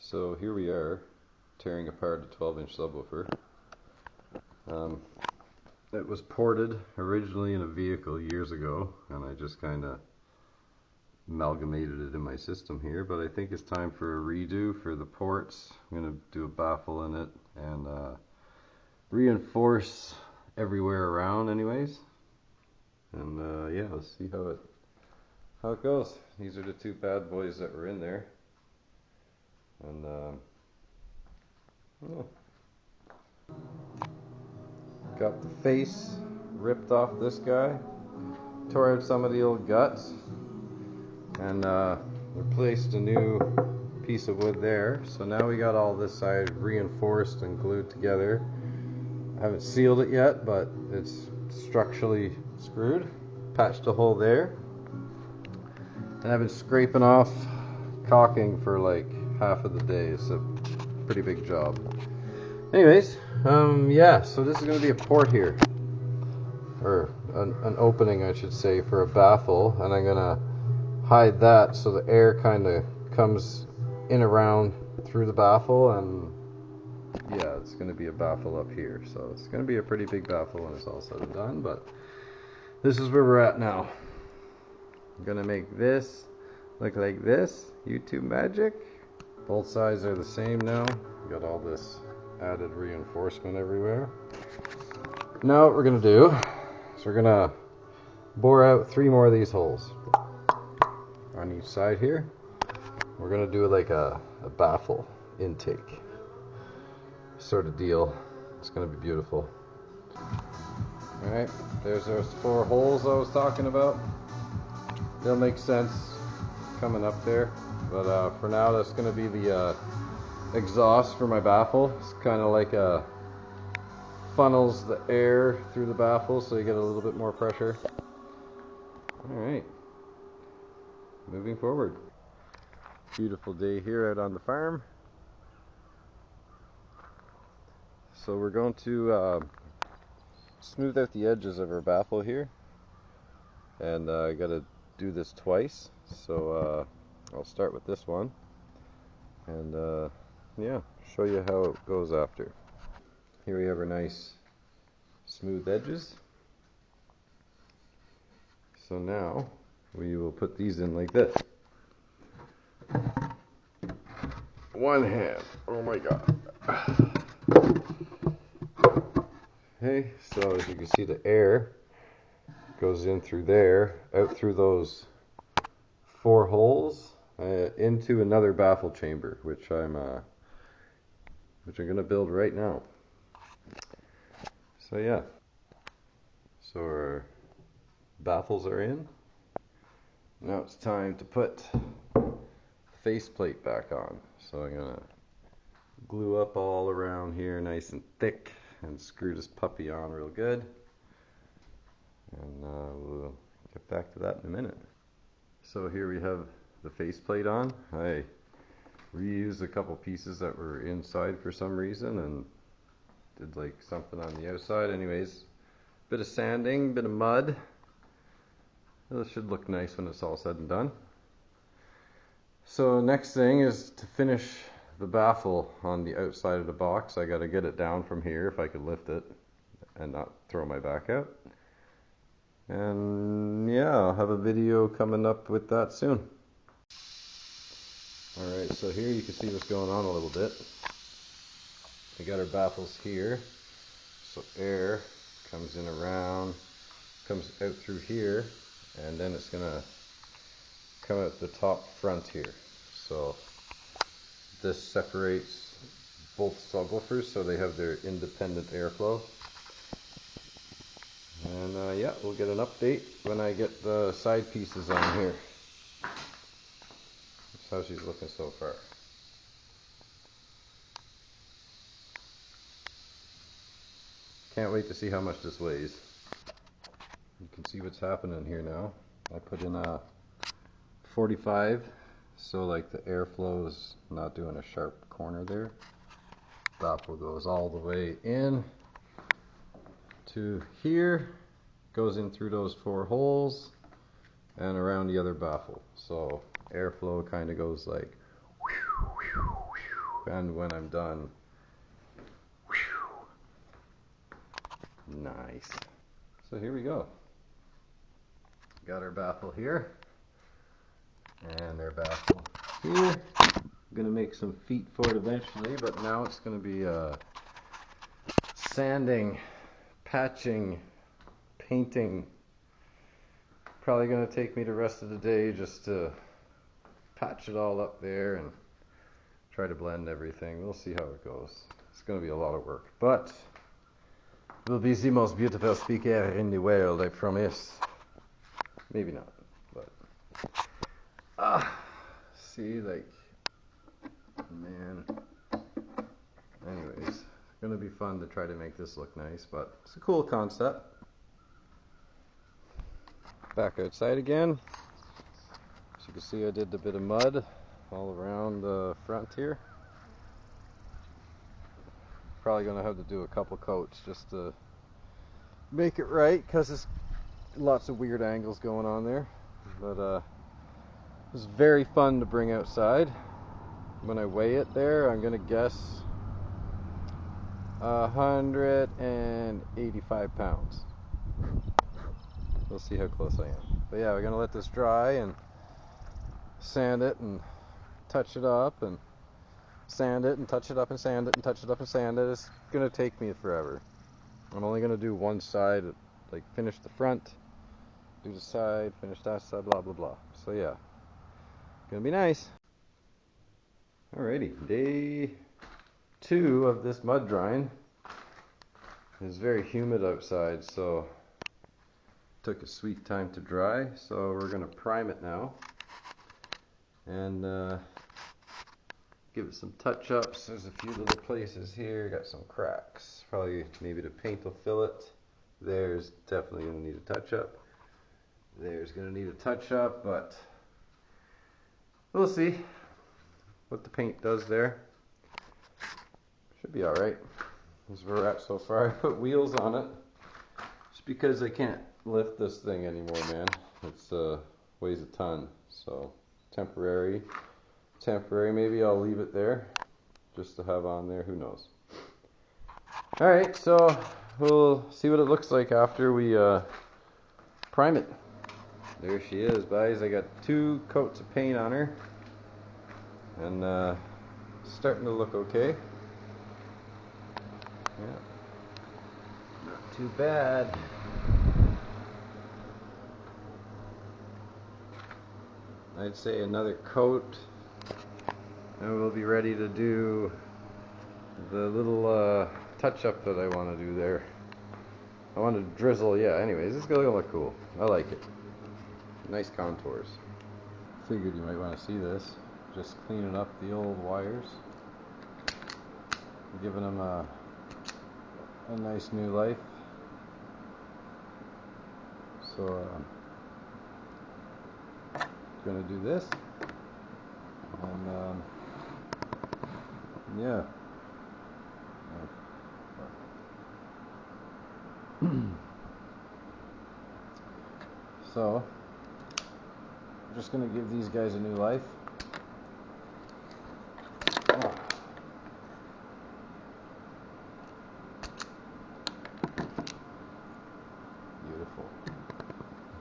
So here we are, tearing apart a 12-inch subwoofer. It was ported originally in a vehicle years ago, and I just kind of amalgamated it in my system here, but I think it's time for a redo for the ports. I'm going to do a baffle in it and reinforce everywhere around anyways. And yeah, let's see how it goes. These are the two bad boys that were in there. And yeah. Got the face ripped off this guy, tore out some of the old guts, and replaced a new piece of wood there. So now we got all this side reinforced and glued together. I haven't sealed it yet, but it's structurally screwed. Patched a hole there. And I've been scraping off caulking for like half of the day. It's a pretty big job. Anyways, yeah, so this is going to be a port here. Or an opening, I should say, for a baffle. And I'm going to hide that so the air kind of comes in around through the baffle. And yeah, it's going to be a baffle up here. So it's going to be a pretty big baffle when it's all said and done. But this is where we're at now. I'm going to make this look like this. YouTube magic. Both sides are the same now. Got all this added reinforcement everywhere. Now what we're going to do is we're going to bore out 3 more of these holes on each side here. We're going to do like a baffle intake sort of deal. It's going to be beautiful. Alright, there's those 4 holes I was talking about. They'll make sense coming up there, but for now that's going to be the exhaust for my baffle. It's kind of like funnels the air through the baffle so you get a little bit more pressure. Alright, moving forward. Beautiful day here out on the farm. So we're going to smooth out the edges of our baffle here, and I gotta do this twice, so I'll start with this one and yeah, show you how it goes after. Here we have our nice smooth edges. So now we will put these in like this. One hand. Oh my god. Okay, so as you can see, the air goes in through there, out through those 4 holes, into another baffle chamber, which I'm gonna build right now. So yeah, so our baffles are in. Now it's time to put faceplate back on. So I'm gonna glue up all around here nice and thick and screw this puppy on real good. And we'll get back to that in a minute. So here we have the faceplate on. I reused a couple pieces that were inside for some reason and did like something on the outside. Anyways, bit of sanding, bit of mud. This should look nice when it's all said and done. So next thing is to finish the baffle on the outside of the box. I gotta get it down from here if I could lift it and not throw my back out. And yeah, I'll have a video coming up with that soon. Alright, so here you can see what's going on a little bit. We got our baffles here, so air comes in around, comes out through here, and then it's gonna come out the top front here. So this separates both subwoofers so they have their independent airflow. And yeah, we'll get an update when I get the side pieces on here. That's how she's looking so far. Can't wait to see how much this weighs. You can see what's happening here now. I put in a 45, so like the airflow is not doing a sharp corner there. Baffle goes all the way in to here, goes in through those 4 holes and around the other baffle. So airflow kind of goes like And when I'm done, nice. So here we go. Got our baffle here, and our baffle here. I'm gonna make some feet for it eventually, but now it's gonna be sanding, patching, painting. Probably gonna take me the rest of the day just to patch it all up there and try to blend everything. We'll see how it goes. It's gonna be a lot of work, but it will be the most beautiful speaker in the world, I promise. Maybe not, but see, like, man. Anyways, it's gonna be fun to try to make this look nice, but it's a cool concept. Back outside again. As you can see, I did a bit of mud all around the front here. Probably gonna have to do a couple coats just to make it right, because there's lots of weird angles going on there. But it was very fun to bring outside. When I weigh it there, I'm gonna guess 185 pounds. We'll see how close I am. But yeah, we're gonna let this dry and sand it and touch it up and sand it and touch it up and sand it and touch it up and sand it. It's gonna take me forever. I'm only gonna do one side, like finish the front, do the side, finish that side, blah blah blah. So yeah, gonna be nice. Alrighty, day 2 of this mud drying. It's very humid outside, so it took a sweet time to dry. So we're gonna prime it now and give it some touch-ups. There's a few little places here, got some cracks. Probably maybe the paint will fill it. There's definitely gonna need a touch-up. There's gonna need a touch-up, but we'll see what the paint does there. Should be alright. As we're at so far. I put wheels on it just because I can't lift this thing anymore, man. It's weighs a ton. So temporary. Maybe I'll leave it there just to have on there. Who knows? Alright, so we'll see what it looks like after we prime it. There she is, guys. I got 2 coats of paint on her, and starting to look okay. Yeah, not too bad. I'd say another coat and we'll be ready to do the little touch-up that I want to do there. I want to drizzle, yeah, anyways, this is going to look cool. I like it. Nice contours. Figured you might want to see this. Just cleaning up the old wires. Giving them a nice new life. So, gonna do this. And, yeah. So, I'm just gonna give these guys a new life. Oh. Beautiful.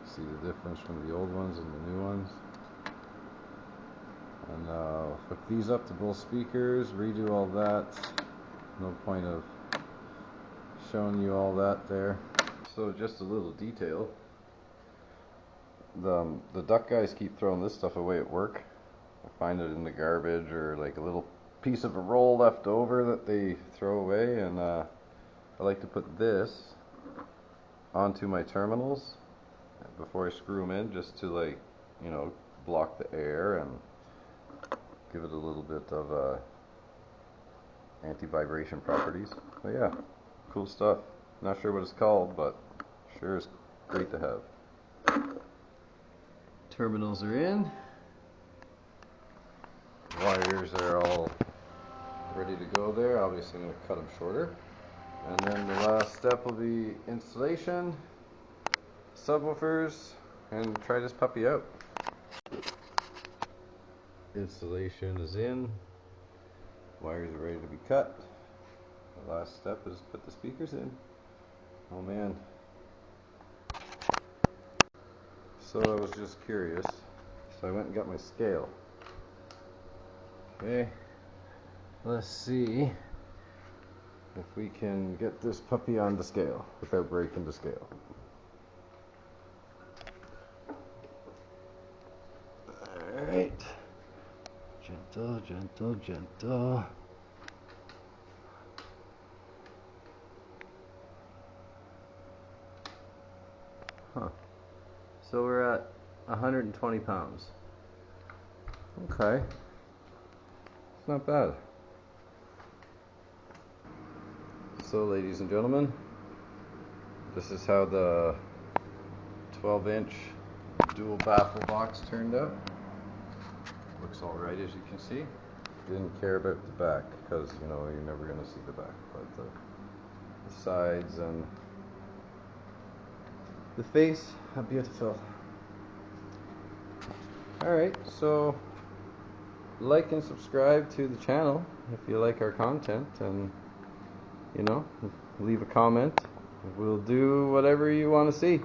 See the difference from the old ones and the new ones. And hook these up to both speakers, redo all that. No point of showing you all that there. So just a little detail. The duck guys keep throwing this stuff away at work. I find it in the garbage or like a little piece of a roll left over that they throw away, and I like to put this onto my terminals before I screw them in, just to, like, you know, block the air and give it a little bit of anti-vibration properties. But yeah, cool stuff. Not sure what it's called, but sure is great to have. Terminals are in. Wires are all ready to go there. Obviously I'm going to cut them shorter. And then the last step will be installation, subwoofers, and try this puppy out. Installation is in. Wires are ready to be cut. The last step is put the speakers in. Oh man. So I was just curious, so I went and got my scale. Okay, let's see if we can get this puppy on the scale without breaking the scale. Alright, gentle, gentle, gentle. Huh. So we're at 120 pounds. Okay. It's not bad. So, ladies and gentlemen, this is how the 12-inch dual baffle box turned out. Looks alright, as you can see. Didn't care about the back because, you know, you're never going to see the back, but the sides and the face are beautiful. Alright, so like and subscribe to the channel if you like our content, and you know, leave a comment. We'll do whatever you want to see.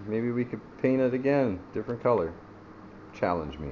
Maybe we could paint it again, different color. Challenge me.